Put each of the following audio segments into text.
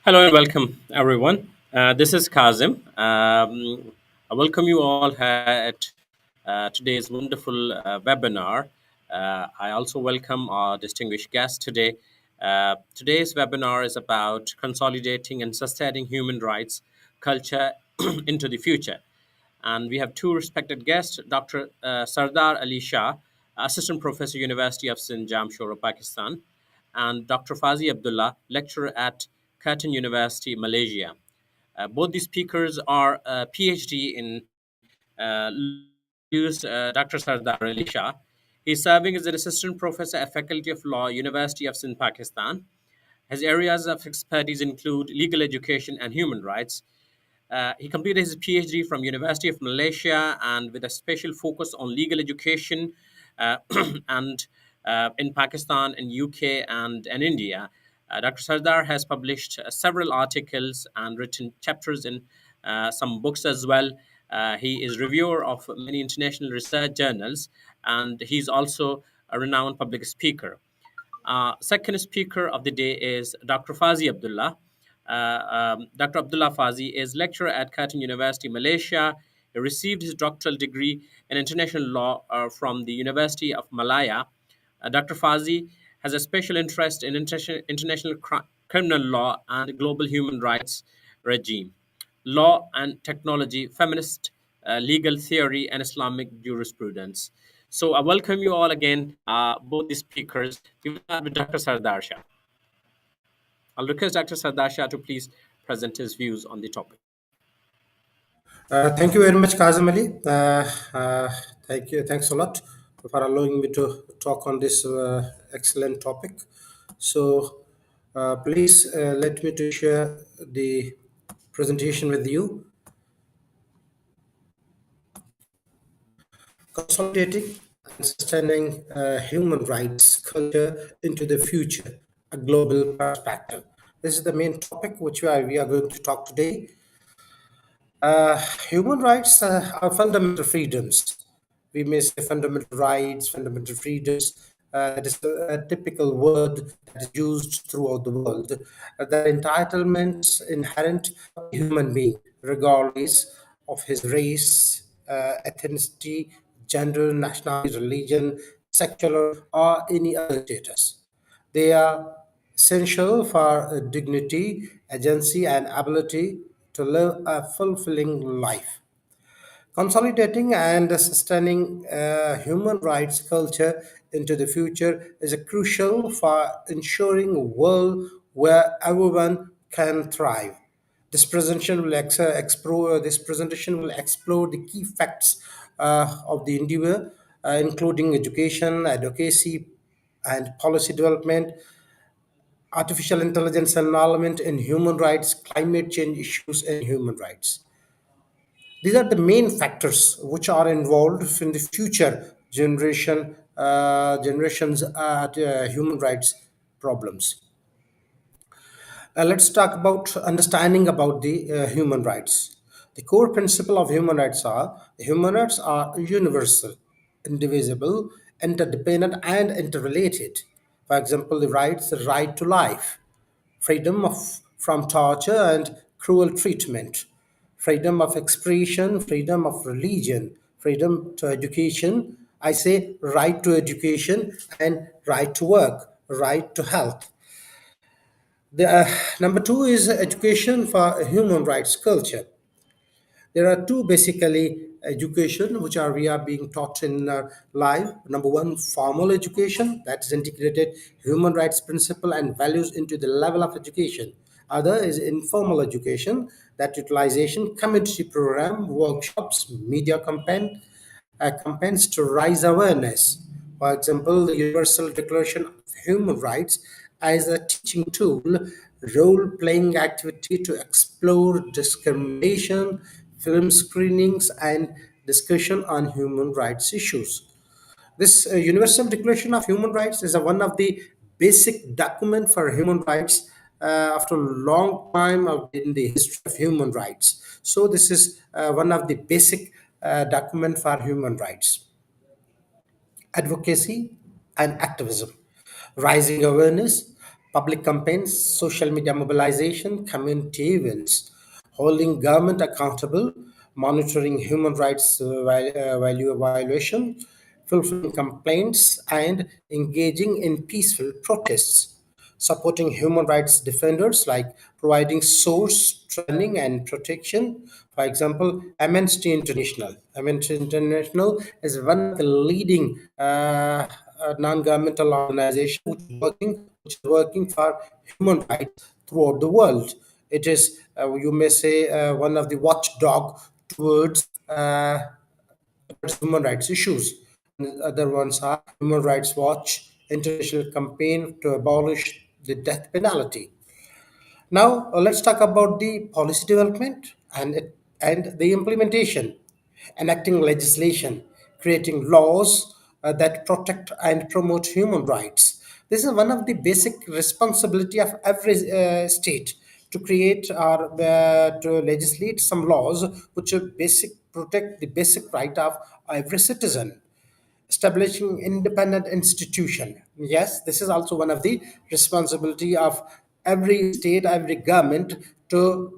Hello and welcome, everyone. This is Kazim. I welcome you all at today's wonderful webinar. I also welcome our distinguished guest today. Today's webinar is about consolidating and sustaining human rights culture into the future. And we have two respected guests, Dr. Sardar Ali Shah, Assistant Professor, University of Sindh, Jamshoro, Pakistan, and Dr. Fazi Abdullah, lecturer at Curtin University, Malaysia. Both these speakers are PhD in Dr. Sardar Ali Shah. He's serving as an assistant professor at Faculty of Law, University of Sindh, Pakistan. His areas of expertise include legal education and human rights. He completed his PhD from University of Malaysia and with a special focus on legal education uh, and in Pakistan and UK and India. Dr. Sardar has published several articles and written chapters in some books as well. He is reviewer of many international research journals, and he's also a renowned public speaker. Second speaker of the day is Dr. Fazi Abdullah. Dr. Abdullah Fazi is lecturer at Curtin University, Malaysia. He received his doctoral degree in international law from the University of Malaya. Dr. Fazi has a special interest in international criminal law and global human rights regime, law and technology, feminist legal theory, and Islamic jurisprudence. So I welcome you all again, both the speakers. We will start with Dr. Sardar Shah. I'll request Dr. Sardar Shah to please present his views on the topic. Thank you very much, Kazim Ali. Uh, Thank you. Thanks a lot for allowing me to talk on this excellent topic. So, please let me to share the presentation with you. Consolidating and sustaining human rights culture into the future, a global perspective. This is the main topic which we are going to talk today. Human rights are fundamental freedoms. We may say fundamental rights, fundamental freedoms. It is a typical word that is used throughout the world. The entitlements inherent to a human being, regardless of his race, ethnicity, gender, nationality, religion, sexual, or any other status. They are essential for dignity, agency, and ability to live a fulfilling life. Consolidating and sustaining human rights culture into the future is a crucial for ensuring a world where everyone can thrive. This presentation will explore the key facts of the endeavor, including education, advocacy, and policy development, artificial intelligence involvement in human rights, climate change issues, and human rights. These are the main factors which are involved in the future generations human rights problems. Let's talk about understanding about the human rights. The core principle of human rights are universal, indivisible, interdependent, and interrelated. For example, the right to life, freedom from torture and cruel treatment, freedom of expression, freedom of religion, freedom to education. I say right to education and right to work, right to health. Number two is education for human rights culture. There are two basically education which are we are being taught in live. Number one, formal education that is integrated human rights principle and values into the level of education. Other is informal education that utilization community program, workshops, media campaigns to raise awareness. For example, the Universal Declaration of Human Rights as a teaching tool, role playing activity to explore discrimination, film screenings, and discussion on human rights issues. This Universal Declaration of Human Rights is one of the basic document for human rights after a long time in the history of human rights. So this is one of the basic document for human rights. Advocacy and activism, raising awareness, Public campaigns, social media mobilization, community events, holding government accountable, monitoring human rights value violation, fulfilling complaints, and engaging in peaceful protests, supporting human rights defenders like providing source training and protection. For example, Amnesty International. Amnesty International is one of the leading non-governmental organization which is working for human rights throughout the world. It is, you may say, one of the watchdog towards human rights issues. And other ones are Human Rights Watch, International Campaign to Abolish the Death Penalty. Now, let's talk about the policy development and the implementation, enacting legislation, creating laws that protect and promote human rights. This is one of the basic responsibility of every state to create or to legislate some laws which are basic protect the basic right of every citizen. Establishing independent institution, yes, this is also one of the responsibility of every state, every government to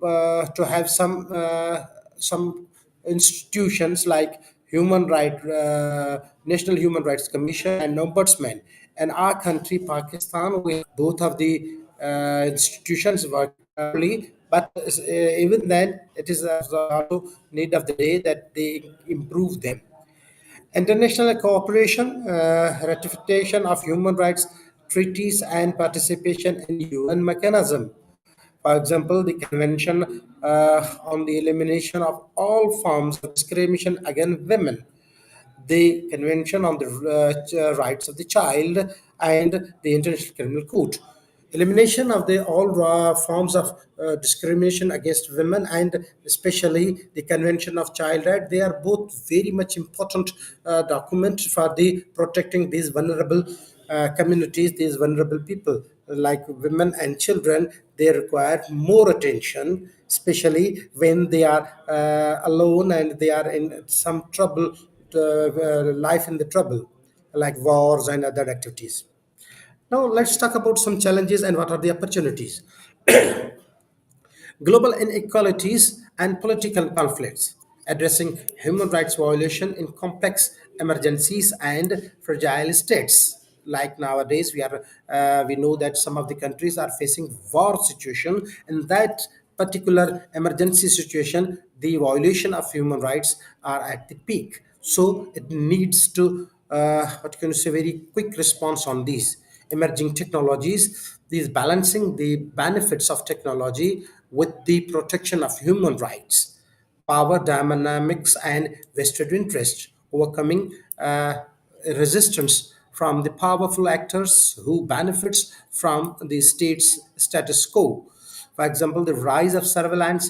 have some institutions like National Human Rights Commission and Ombudsman. And our country, Pakistan, we have both of the institutions work properly, but even then it is also need of the day that they improve them. International cooperation, ratification of human rights treaties, and participation in UN mechanism. For example, the Convention on the Elimination of All Forms of Discrimination Against Women, the Convention on the Rights of the Child, and the International Criminal Court. Elimination of the all forms of discrimination against women, and especially the Convention of Child Right, they are both very much important documents for the protecting these vulnerable communities, these vulnerable people like women and children. They require more attention, especially when they are alone and they are in some trouble, life in the trouble, like wars and other activities. Now, let's talk about some challenges and what are the opportunities. Global inequalities and political conflicts, addressing human rights violation in complex emergencies and fragile states. Like nowadays, we know that some of the countries are facing war situation. In that particular emergency situation, the violation of human rights are at the peak. So it needs to what can you say very quick response on these emerging technologies, these balancing the benefits of technology with the protection of human rights, power dynamics and vested interest, overcoming resistance from the powerful actors who benefits from the state's status quo. For example, the rise of surveillance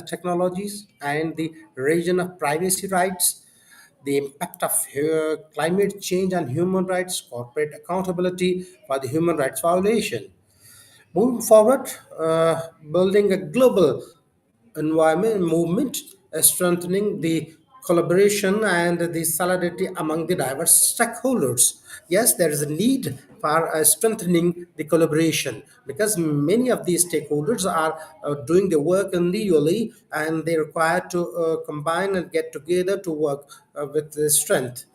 technologies and the region of privacy rights, the impact of climate change on human rights, corporate accountability for the human rights violation. Moving forward, building a global environment movement, strengthening the collaboration and the solidarity among the diverse stakeholders. Yes, there is a need for strengthening the collaboration because many of these stakeholders are doing the work individually and they require to combine and get together to work with the strength.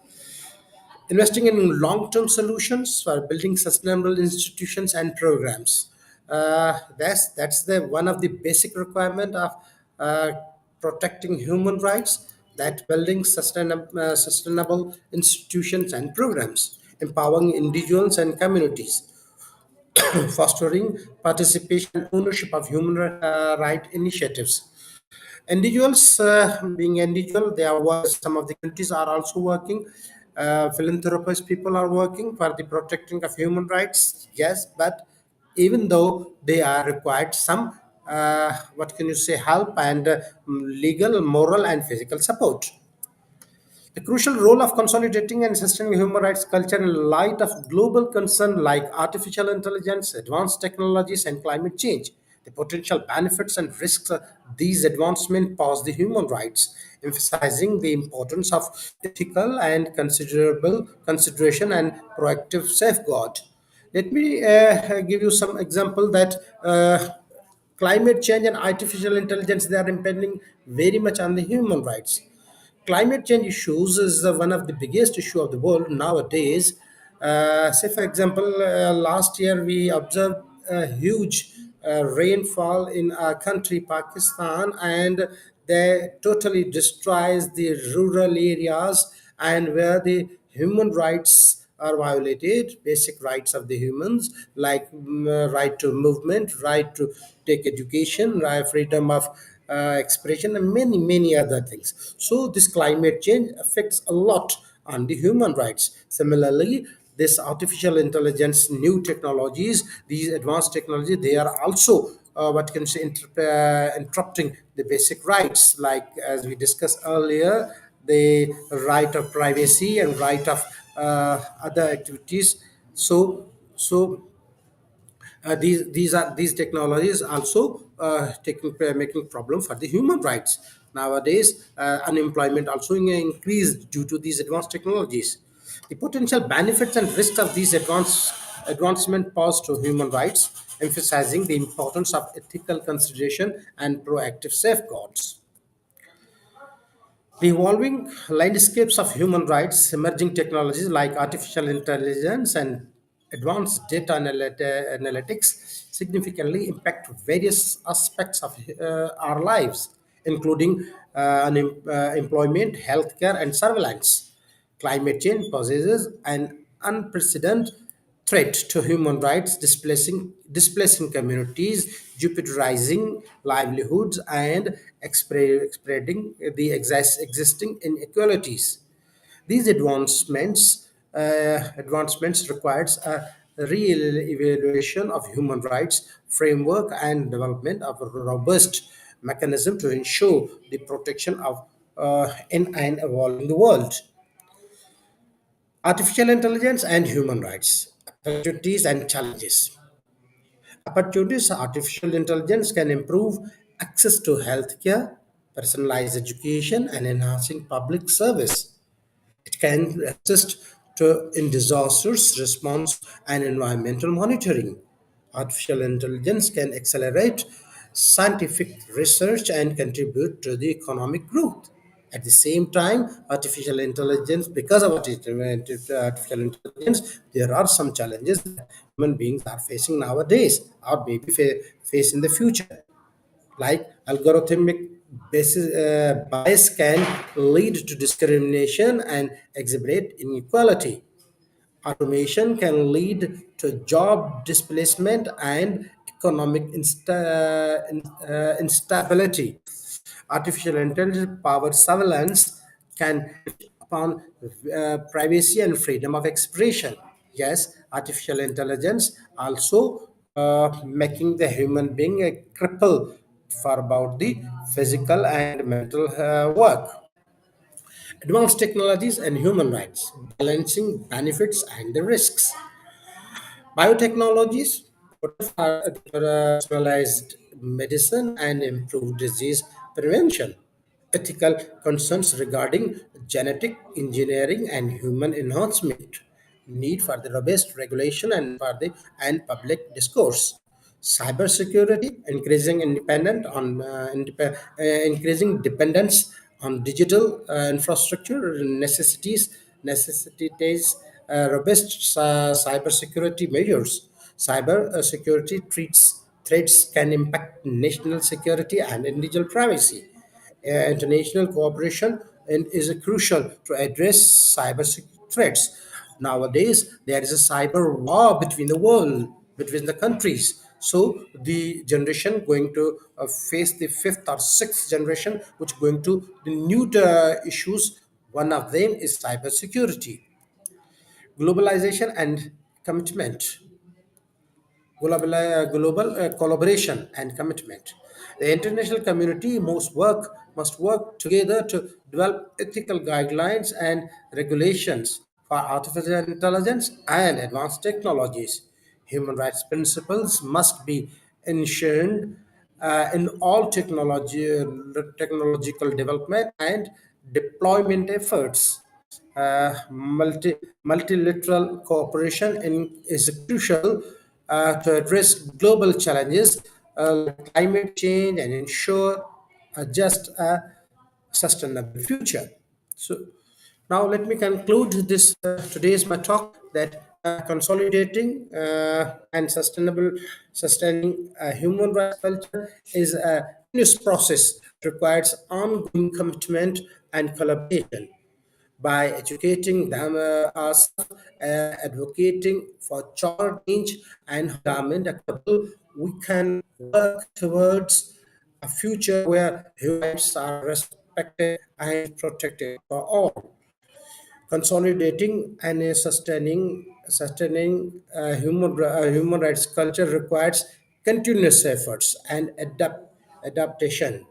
Investing in long-term solutions for building sustainable institutions and programs. That's the one of the basic requirement of uh, protecting human rights. That building sustainable institutions and programs, empowering individuals and communities, fostering participation and ownership of human right initiatives. Individuals, being individual, they are some of the countries are also working. Philanthropist people are working for the protecting of human rights. Yes, but even though they are required some, what can you say, help and legal, moral, and physical support. The crucial role of consolidating and sustaining human rights culture in light of global concern like artificial intelligence, advanced technologies, and climate change. The potential benefits and risks these advancements pose the human rights, emphasizing the importance of ethical and considerable consideration and proactive safeguard. Let me give you some example that climate change and artificial intelligence, they are impending very much on the human rights. Climate change issues is one of the biggest issue of the world nowadays. Say for example, last year we observed a huge rainfall in our country Pakistan, and they totally destroys the rural areas, and where the human rights are violated, basic rights of the humans, like right to movement, right to take education, right, freedom of expression, and many many other things. So this climate change affects a lot on the human rights. Similarly, this artificial intelligence, new technologies, these advanced technology, they are also what can say interrupting the basic rights, like as we discussed earlier, the right of privacy and right of other activities. So these technologies also taking making problem for the human rights. Nowadays unemployment also increased due to these advanced technologies. The potential benefits and risks of these advancement pose to human rights, emphasizing the importance of ethical consideration and proactive safeguards. The evolving landscapes of human rights, emerging technologies like artificial intelligence and advanced data analytics significantly impact various aspects of our lives, including employment, healthcare, and surveillance. Climate change poses an unprecedented threat to human rights, displacing communities, jeopardizing livelihoods, and spreading the existing inequalities. These advancements requires a real evaluation of human rights framework and development of a robust mechanism to ensure the protection of in an evolving world. Artificial intelligence and human rights, opportunities and challenges. Opportunities: artificial intelligence can improve access to healthcare, personalized education, and enhancing public service. It can assist in disasters response and environmental monitoring. Artificial intelligence can accelerate scientific research and contribute to the economic growth. At the same time, artificial intelligence, because of artificial intelligence, there are some challenges that human beings are facing nowadays or maybe face in the future, like algorithmic bias can lead to discrimination and exhibit inequality. Automation can lead to job displacement and economic instability. Artificial intelligence powered surveillance can upon privacy and freedom of expression. Yes, artificial intelligence also making the human being a cripple for about the physical and mental work. Advanced technologies and human rights, balancing benefits and the risks. Biotechnologies, personalized medicine, and improved disease prevention. Ethical concerns regarding genetic engineering and human enhancement. Need for the robust regulation and public discourse. Cybersecurity, increasing dependence on digital infrastructure necessitates robust cybersecurity measures. Cyber security threats can impact national security and individual privacy. International cooperation is crucial to address threats. Nowadays, there is a cyber war between the world, between the countries. So the generation going to face the fifth or sixth generation, which going to the new issues. One of them is cybersecurity, globalization and commitment. Global collaboration and commitment. The international community must work together to develop ethical guidelines and regulations for artificial intelligence and advanced technologies. Human rights principles must be ensured in all technological development and deployment efforts. Multilateral cooperation is crucial to address global challenges like climate change and ensure a just sustainable future. So now let me conclude this today's my talk that consolidating and sustaining human rights culture is a continuous process that requires ongoing commitment and collaboration. By educating them ourselves, advocating for change and government accountable, we can work towards a future where human rights are respected and protected for all. Consolidating and sustaining human rights culture requires continuous efforts and adaptation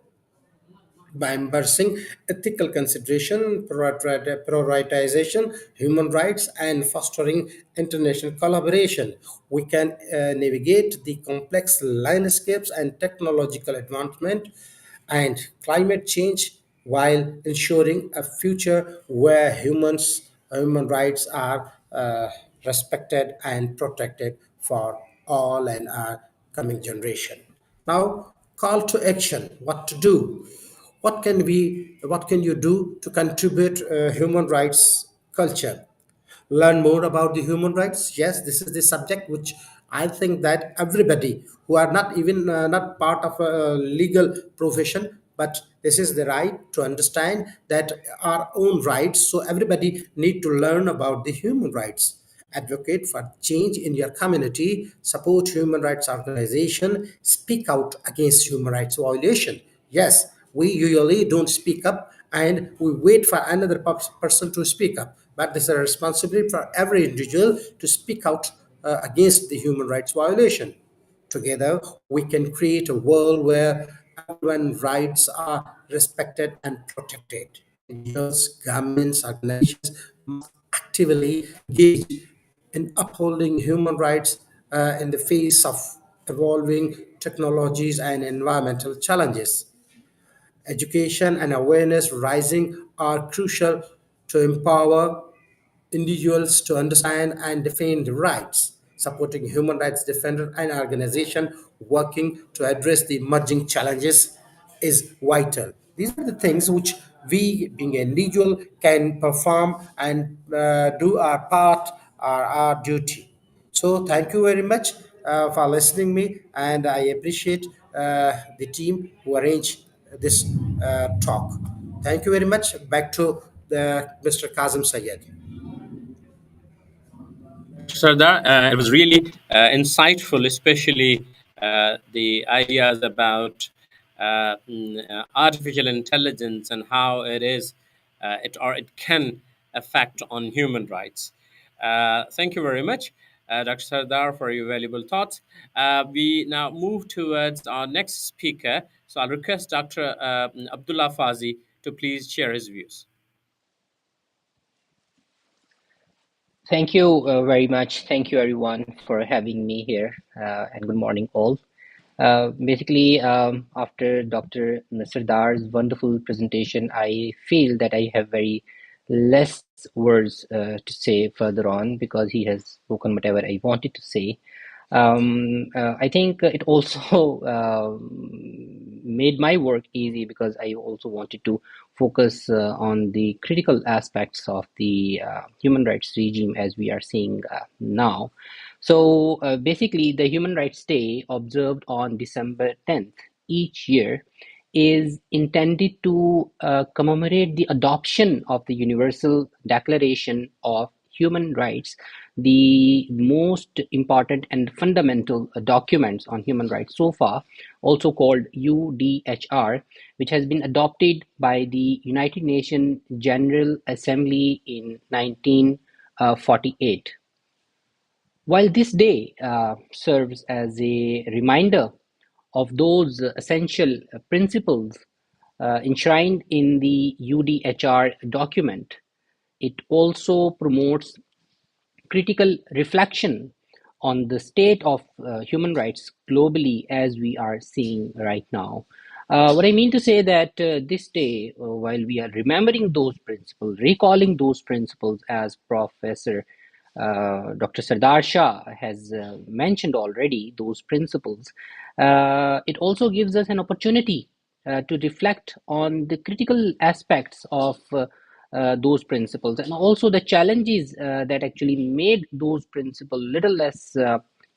by embracing ethical consideration, prioritization, human rights, and fostering international collaboration. We can navigate the complex landscapes and technological advancement and climate change while ensuring a future where human rights are respected and protected for all and our coming generation. Now, call to action: what to do. What can you do to contribute human rights culture? Learn more about the human rights. Yes, this is the subject which I think that everybody who are not even not part of a legal profession, but this is the right to understand that our own rights. So everybody need to learn about the human rights. Advocate for change in your community, support human rights organization, speak out against human rights violation. Yes, we usually don't speak up and we wait for another person to speak up, but there's a responsibility for every individual to speak out against the human rights violation. Together, we can create a world where everyone's rights are respected and protected. NGOs, governments, organizations must actively engage in upholding human rights in the face of evolving technologies and environmental challenges. Education and awareness rising are crucial to empower individuals to understand and defend rights, supporting human rights defenders and organizations working to address the emerging challenges is vital. These are the things which we, being an individual, can perform and do our part, our duty. So thank you very much for listening me, and I appreciate the team who arranged this talk. Thank you very much. Back to Mr. Kazim Sayed. Sardar, it was really insightful, especially the ideas about artificial intelligence and how it is, it can affect on human rights. Thank you very much, Dr. Sardar, for your valuable thoughts. We now move towards our next speaker. So I'll request Dr. Abdullah Fazi to please share his views. Thank you very much. Thank you, everyone, for having me here, and good morning, all. After Dr. Sardar's wonderful presentation, I feel that I have very less words to say further on because he has spoken whatever I wanted to say. I think it also made my work easy because I also wanted to focus on the critical aspects of the human rights regime as we are seeing now. So basically, the Human Rights Day observed on December 10th each year is intended to commemorate the adoption of the Universal Declaration of Human Rights, the most important and fundamental documents on human rights so far, also called UDHR, which has been adopted by the United Nations General Assembly in 1948. While this day serves as a reminder of those essential principles enshrined in the UDHR document, it also promotes critical reflection on the state of human rights globally as we are seeing right now. What I mean to say that this day, while we are remembering those principles, recalling those principles, as Professor Dr. Sardar Shah has mentioned already, those principles, it also gives us an opportunity to reflect on the critical aspects of those principles, and also the challenges that actually made those principles little less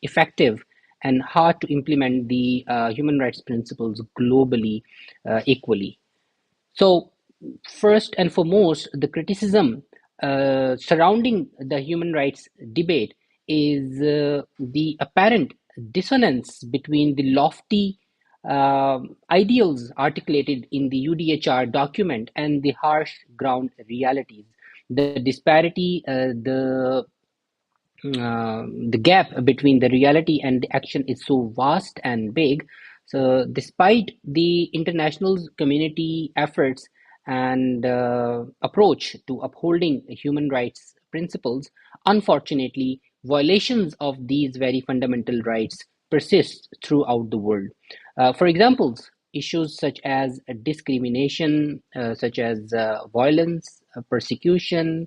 effective and hard to implement the human rights principles globally equally. So, first and foremost, the criticism surrounding the human rights debate is the apparent dissonance between the lofty ideals articulated in the UDHR document and the harsh ground realities. The disparity, the gap between the reality and the action is so vast and big. So, despite the international community efforts and approach to upholding human rights principles, unfortunately, violations of these very fundamental rights persist throughout the world. For examples, issues such as discrimination, such as violence, persecution,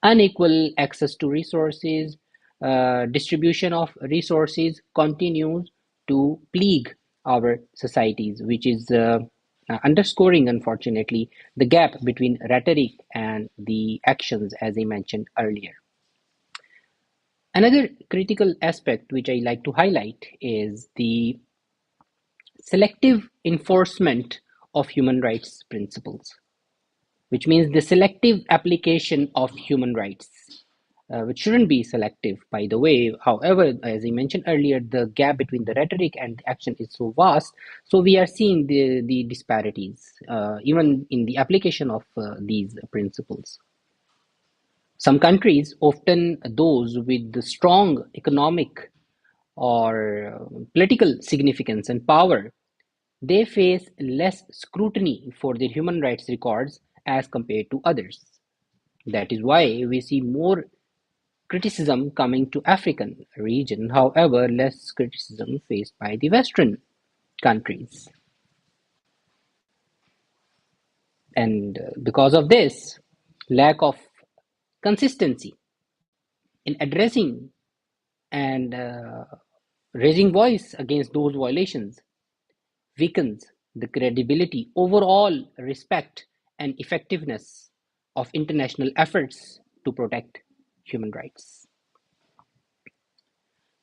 unequal access to resources, distribution of resources continues to plague our societies, which is underscoring, unfortunately, the gap between rhetoric and the actions, as I mentioned earlier. Another critical aspect which I like to highlight is the selective enforcement of human rights principles, which means the selective application of human rights, which shouldn't be selective, by the way. However, as I mentioned earlier, the gap between the rhetoric and the action is so vast, so we are seeing the disparities, even in the application of these principles. Some countries, often those with the strong economic or political significance and power, they face less scrutiny for their human rights records as compared to others. That is why we see more criticism coming to African region, however, less criticism faced by the Western countries. And because of this, lack of consistency in addressing and raising voice against those violations weakens the credibility, overall respect, and effectiveness of international efforts to protect human rights.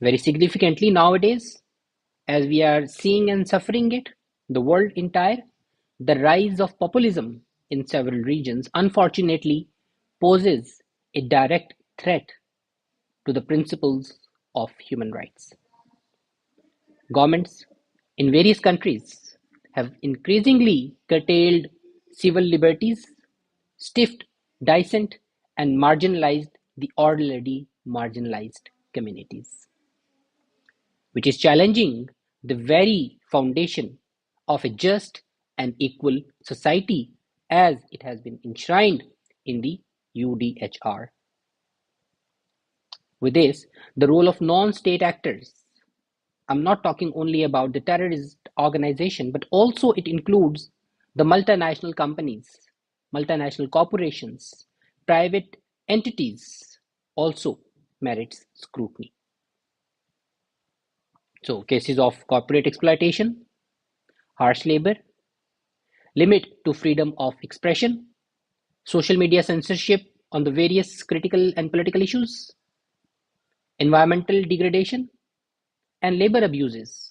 Very significantly nowadays, as we are seeing and suffering it, the world entire, the rise of populism in several regions unfortunately poses a direct threat to the principles of human rights. Governments in various countries have increasingly curtailed civil liberties, stiffed dissent, and marginalized the already marginalized communities, which is challenging the very foundation of a just and equal society as it has been enshrined in the UDHR. With this, the role of non-state actors, I'm not talking only about the terrorist organization, but also it includes the multinational companies, multinational corporations, private entities, also merits scrutiny. So, cases of corporate exploitation, harsh labor, limit to freedom of expression, social media censorship on the various critical and political issues, environmental degradation, and labor abuses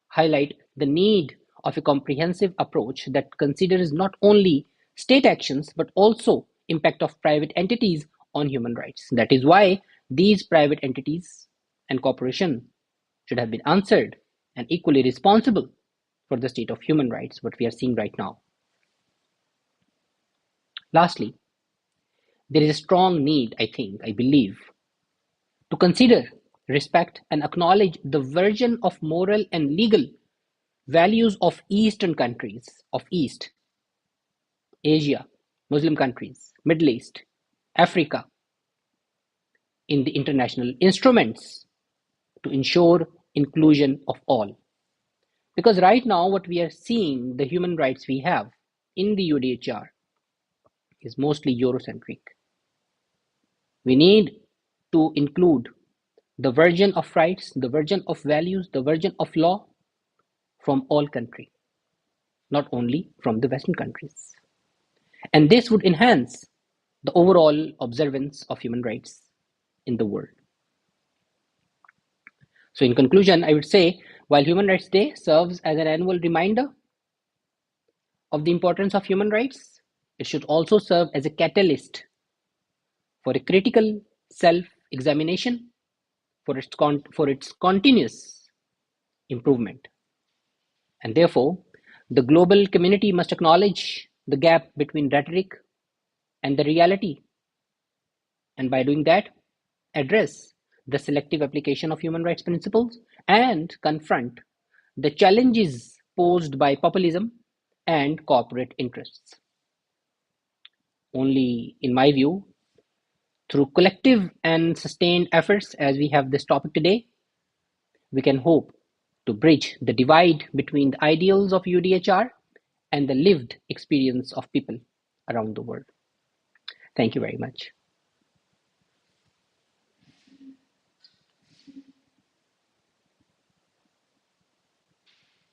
highlight the need of a comprehensive approach that considers not only state actions but also impact of private entities on human rights. That is why these private entities and corporations should have been answered and equally responsible for the state of human rights, what we are seeing right now. Lastly, there is a strong need, I believe, to consider, respect, and acknowledge the version of moral and legal values of Eastern countries, of East Asia, Muslim countries, Middle East, Africa, in the international instruments to ensure inclusion of all. Because right now, what we are seeing, the human rights we have in the UDHR is mostly Eurocentric. We need to include the version of rights, the version of values, the version of law from all countries, not only from the Western countries. And this would enhance the overall observance of human rights in the world. So, in conclusion, I would say while Human Rights Day serves as an annual reminder of the importance of human rights, it should also serve as a catalyst for a critical self examination for its continuous improvement. And therefore, the global community must acknowledge the gap between rhetoric and the reality, and by doing that, address the selective application of human rights principles and confront the challenges posed by populism and corporate interests. Only, in my view, through collective and sustained efforts, as we have this topic today, we can hope to bridge the divide between the ideals of UDHR and the lived experience of people around the world. Thank you very much.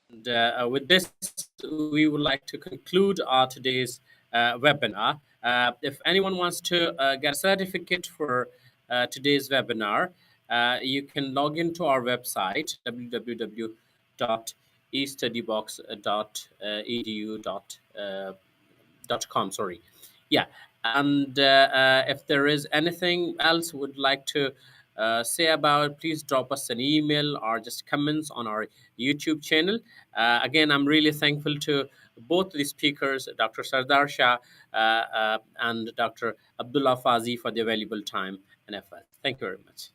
And with this, we would like to conclude our today's webinar. If anyone wants to get a certificate for today's webinar, you can log into our website www.estudybox.edu.com. Sorry, yeah. And if there is anything else would like to say about, please drop us an email or just comments on our YouTube channel. Again, I'm really thankful to both the speakers, Dr. Sardar Shah and Dr. Abdullah Fazi, for their valuable time and effort. Thank you very much.